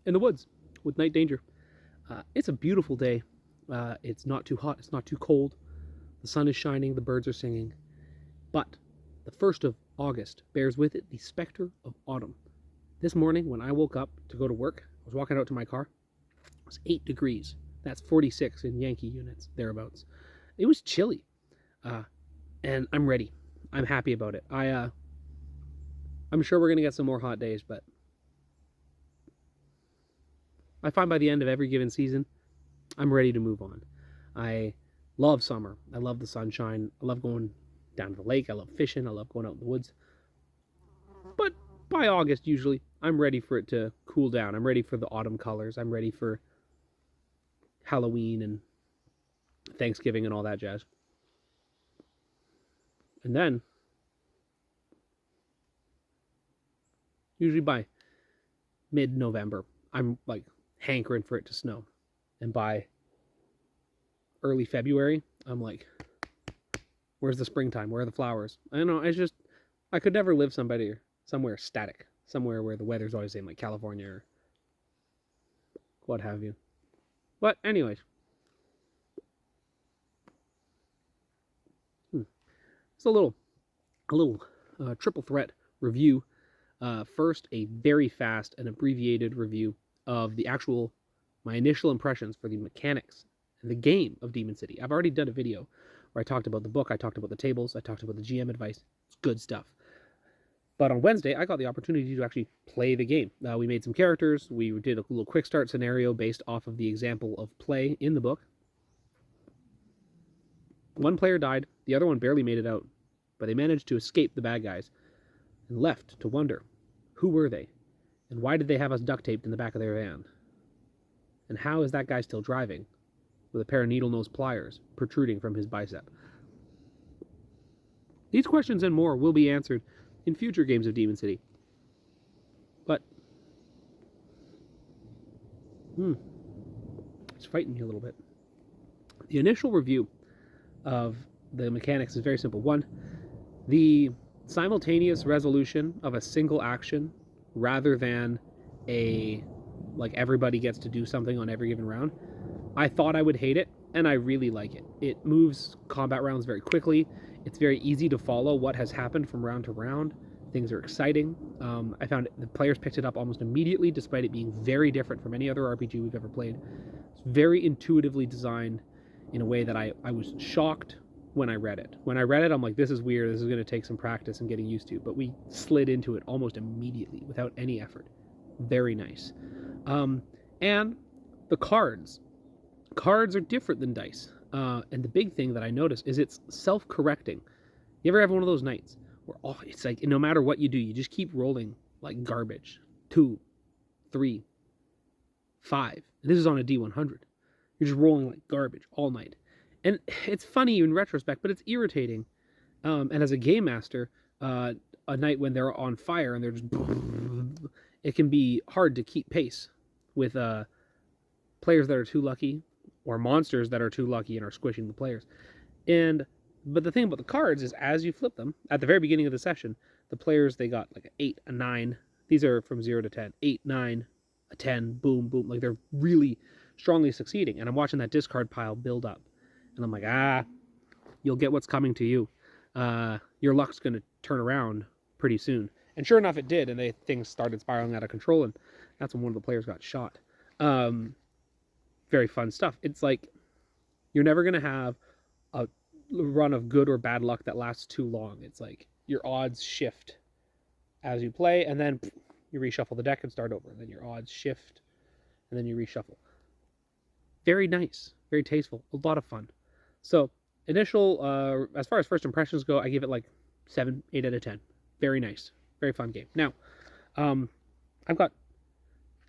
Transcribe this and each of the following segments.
in the woods with Night Danger. It's a beautiful day. It's not too hot, it's not too cold. The sun is shining, the birds are singing. But the 1st of August bears with it the specter of autumn. This morning, when I woke up to go to work, I was walking out to my car. It was 8 degrees. That's 46 in Yankee units, thereabouts. It was chilly. And I'm ready. I'm happy about it. I'm sure we're going to get some more hot days, but I find by the end of every given season, I'm ready to move on. I love summer. I love the sunshine. I love going down to the lake. I love fishing. I love going out in the woods. But by August, usually, I'm ready for it to cool down. I'm ready for the autumn colors. I'm ready for Halloween and Thanksgiving and all that jazz. And then, usually by mid-November, I'm like hankering for it to snow. And by early February, I'm like, where's the springtime? Where are the flowers? I don't know. I could never live somewhere static, somewhere where the weather's always in, like California or what have you. But anyways, it's a little triple threat review. First, a very fast and abbreviated review of my initial impressions for the mechanics and the game of Demon City. I've already done a video where I talked about the book, I talked about the tables, I talked about the GM advice. It's good stuff. But on Wednesday, I got the opportunity to actually play the game. We made some characters. We did a little quick start scenario based off of the example of play in the book. One player died, the other one barely made it out, but they managed to escape the bad guys and left to wonder, who were they? And why did they have us duct taped in the back of their van? And how is that guy still driving with a pair of needle-nose pliers protruding from his bicep? These questions and more will be answered in future games of Demon City. But, it's fighting me a little bit. The initial review of the mechanics is very simple. One, the simultaneous resolution of a single action rather than everybody gets to do something on every given round. I thought I would hate it, and I really like it. It moves combat rounds very quickly. It's very easy to follow what has happened from round to round. Things are exciting. I found the players picked it up almost immediately, despite it being very different from any other RPG we've ever played. It's very intuitively designed in a way that I was shocked when I read it. When I read it, I'm like, this is weird. This is going to take some practice and getting used to. But we slid into it almost immediately without any effort. Very nice. And the cards. Cards are different than dice. And the big thing that I noticed is it's self-correcting. You ever have one of those nights where it's like no matter what you do, you just keep rolling like garbage? 2, 3, 5. And this is on a D100. You're just rolling like garbage all night. And it's funny in retrospect, but it's irritating. And as a game master, a night when they're on fire and they're just... It can be hard to keep pace with players that are too lucky or monsters that are too lucky and are squishing the players. But the thing about the cards is as you flip them, at the very beginning of the session, the players, they got like an 8, a 9. These are from 0 to 10. 8, 9, a 10, boom, boom. Like they're really strongly succeeding. And I'm watching that discard pile build up. And I'm like, you'll get what's coming to you. Your luck's going to turn around pretty soon. And sure enough, it did. And things started spiraling out of control. And that's when one of the players got shot. Very fun stuff. It's like you're never going to have a run of good or bad luck that lasts too long. It's like your odds shift as you play. And then you reshuffle the deck and start over. And then your odds shift. And then you reshuffle. Very nice. Very tasteful. A lot of fun. So initial, as far as first impressions go, I give it like 7, 8 out of 10. Very nice. Very fun game. Now, I've got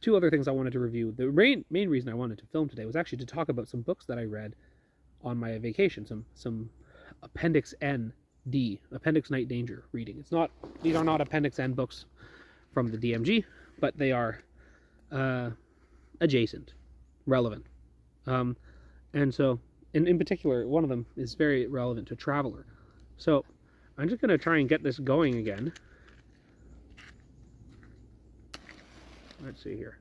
2 other things I wanted to review. The main reason I wanted to film today was actually to talk about some books that I read on my vacation. Some Appendix ND, Appendix Night Danger reading. These are not Appendix N books from the DMG, but they are adjacent, relevant. And so, in particular, one of them is very relevant to Traveler. So, I'm just going to try and get this going again. Let's see here.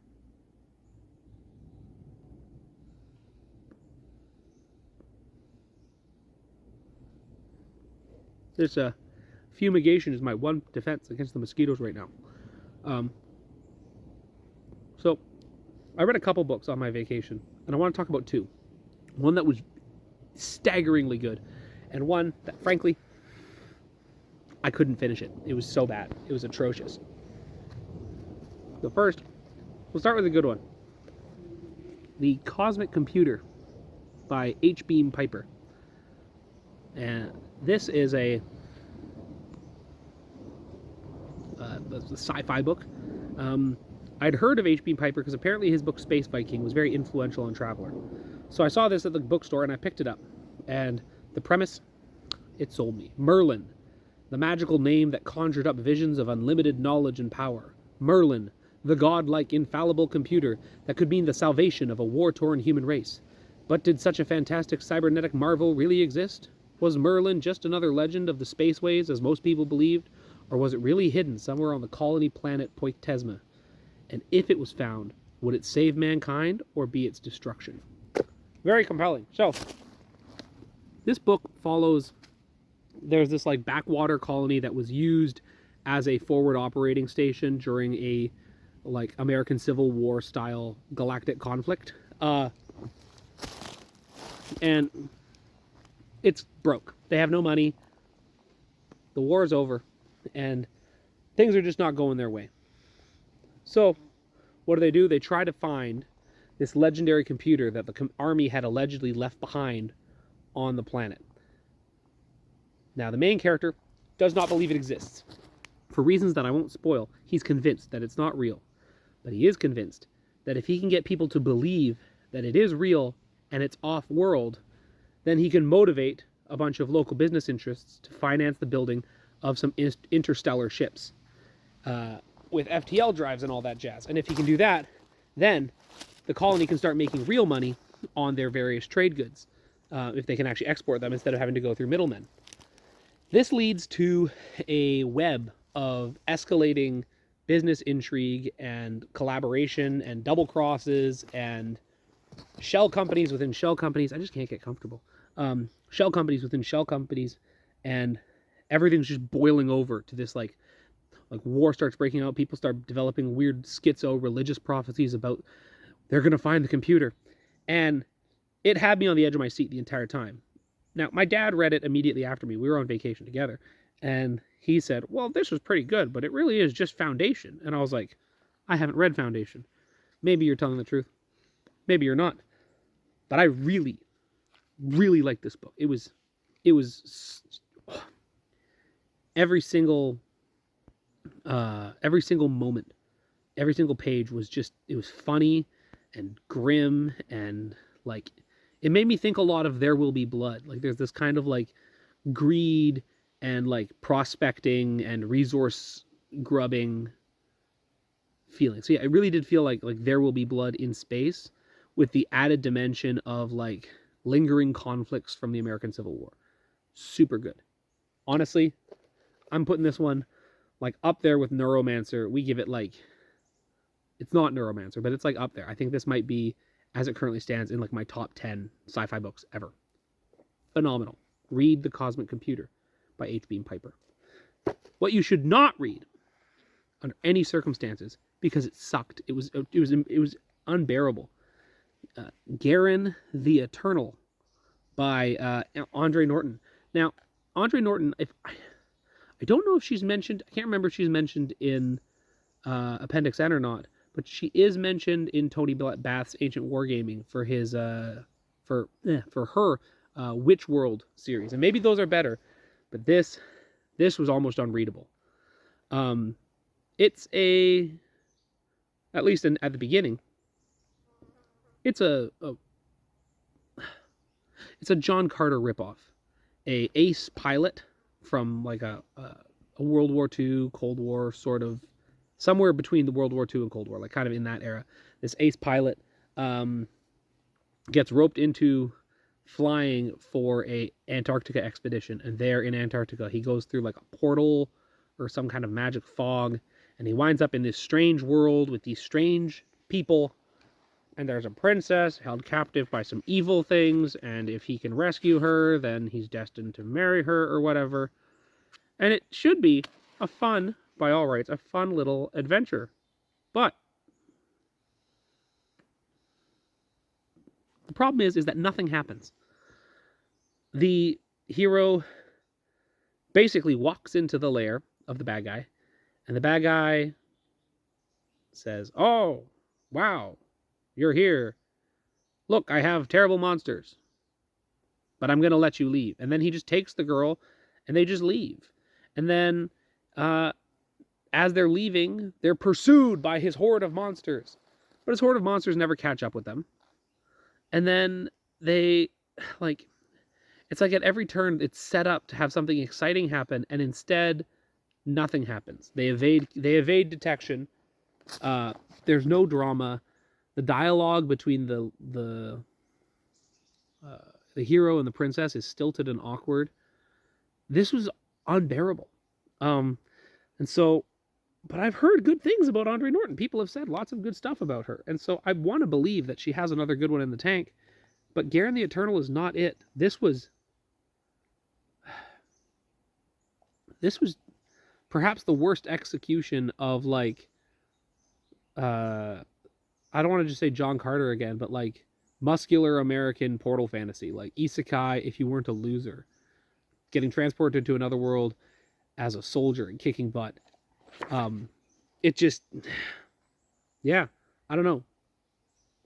This fumigation is my one defense against the mosquitoes right now. So I read a couple books on my vacation, and I want to talk about two. One that was staggeringly good, and one that, frankly, I couldn't finish it. It was so bad. It was atrocious. So first, we'll start with a good one. The Cosmic Computer by H. Beam Piper. And this is a sci-fi book. I'd heard of H. Beam Piper because apparently his book Space Viking was very influential on Traveler. So I saw this at the bookstore and I picked it up. And the premise, it sold me. Merlin, the magical name that conjured up visions of unlimited knowledge and power. Merlin, the godlike, infallible computer that could mean the salvation of a war-torn human race. But did such a fantastic cybernetic marvel really exist? Was Merlin just another legend of the spaceways, as most people believed? Or was it really hidden somewhere on the colony planet Poiktesma? And if it was found, would it save mankind or be its destruction? Very compelling. So, this book follows, there's this like backwater colony that was used as a forward operating station during a like American Civil War style galactic conflict. And it's broke. They have no money. The war is over. And things are just not going their way. So, what do? They try to find this legendary computer that the army had allegedly left behind on the planet. Now, the main character does not believe it exists. For reasons that I won't spoil, he's convinced that it's not real. But he is convinced that if he can get people to believe that it is real and it's off-world, then he can motivate a bunch of local business interests to finance the building of some interstellar ships with FTL drives and all that jazz. And if he can do that, then the colony can start making real money on their various trade goods if they can actually export them instead of having to go through middlemen. This leads to a web of escalating business intrigue and collaboration and double crosses and shell companies within shell companies. I just can't get comfortable. Shell companies within shell companies, and everything's just boiling over to this like war starts breaking out. People start developing weird schizo religious prophecies about they're going to find the computer. And it had me on the edge of my seat the entire time. Now, my dad read it immediately after me. We were on vacation together. And he said, well, this was pretty good, but it really is just Foundation. And I was like, I haven't read Foundation. Maybe you're telling the truth. Maybe you're not. But I really, really liked this book. It was every single moment, every single page was just, it was funny and grim, and like, it made me think a lot of There Will Be Blood. Like, there's this kind of like greed and like prospecting and resource grubbing feeling. So yeah, it really did feel like There Will Be Blood in space with the added dimension of like lingering conflicts from the American Civil War. Super good. Honestly, I'm putting this one like up there with Neuromancer. We give it like, it's not Neuromancer, but it's like up there. I think this might be, as it currently stands, in like my top 10 sci-fi books ever. Phenomenal. Read The Cosmic Computer by H. Beam Piper. What you should not read under any circumstances, because it sucked. It was unbearable. Garen the Eternal by Andre Norton. Now, Andre Norton, I don't know if she's mentioned, I can't remember if she's mentioned in Appendix N or not, but she is mentioned in Tony Bath's Ancient Wargaming for his for her Witch World series, and maybe those are better, but this was almost unreadable. It's at least at the beginning, it's a John Carter ripoff, a ace pilot from like a World War II, Cold War sort of, somewhere between the World War II and Cold War, like kind of in that era. This ace pilot gets roped into flying for a Antarctica expedition, and there in Antarctica he goes through like a portal or some kind of magic fog, and he winds up in this strange world with these strange people, and there's a princess held captive by some evil things, and if he can rescue her, then he's destined to marry her or whatever. And it should be a fun, by all rights, a fun little adventure. But the problem is that nothing happens. The hero basically walks into the lair of the bad guy, and the bad guy says, "Oh, wow, you're here. Look, I have terrible monsters, but I'm going to let you leave." And then he just takes the girl, and they just leave. And then, as they're leaving, they're pursued by his horde of monsters. But his horde of monsters never catch up with them. And then they, like, it's like at every turn, it's set up to have something exciting happen, and instead, nothing happens. They evade detection. There's no drama. The dialogue between the hero and the princess is stilted and awkward. This was unbearable. And so, but I've heard good things about Andre Norton. People have said lots of good stuff about her. And so I want to believe that she has another good one in the tank. But Garen the Eternal is not it. This was perhaps the worst execution of, like, I don't want to just say John Carter again, but like muscular American portal fantasy, like isekai if you weren't a loser. Getting transported to another world as a soldier and kicking butt. It just, yeah, I don't know.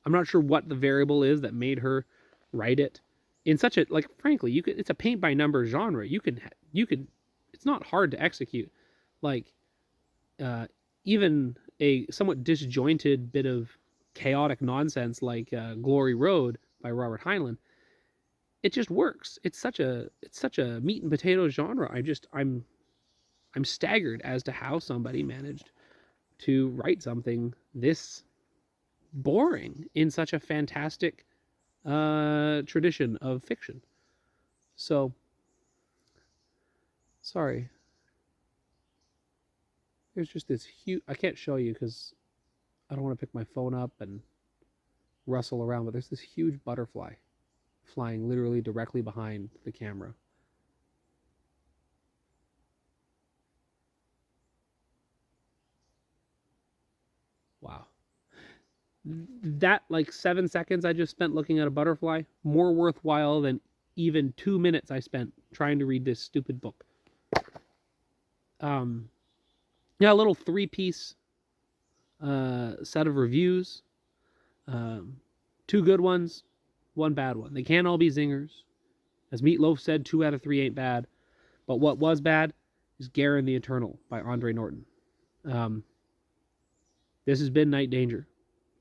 I'm not sure what the variable is that made her write it in such a, like, frankly, it's a paint by number genre. You can, it's not hard to execute. Like, even a somewhat disjointed bit of chaotic nonsense like Glory Road by Robert Heinlein, it just works. It's such a meat and potatoes genre. I'm staggered as to how somebody managed to write something this boring in such a fantastic tradition of fiction. So, sorry. There's just this huge... I can't show you because I don't want to pick my phone up and rustle around, but there's this huge butterfly flying literally directly behind the camera. Wow. That, like, 7 seconds I just spent looking at a butterfly, more worthwhile than even 2 minutes I spent trying to read this stupid book. Yeah, a little 3-piece set of reviews. 2 good ones, 1 bad one. They can't all be zingers. As Meatloaf said, 2 out of 3 ain't bad. But what was bad is Garen the Eternal by Andre Norton. This has been Night Danger.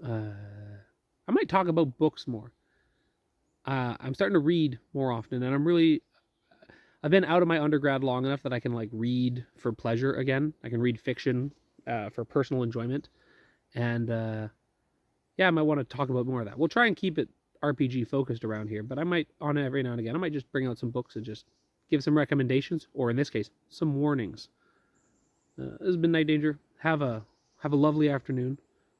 I might talk about books more. I'm starting to read more often, and I've been out of my undergrad long enough that I can, like, read for pleasure again. I can read fiction for personal enjoyment. And yeah, I might want to talk about more of that. We'll try and keep it RPG focused around here, but I might, on every now and again, I might just bring out some books and just give some recommendations, or in this case, some warnings. This has been Night Danger. Have a lovely afternoon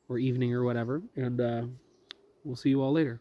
or evening or whatever, and we'll see you all later.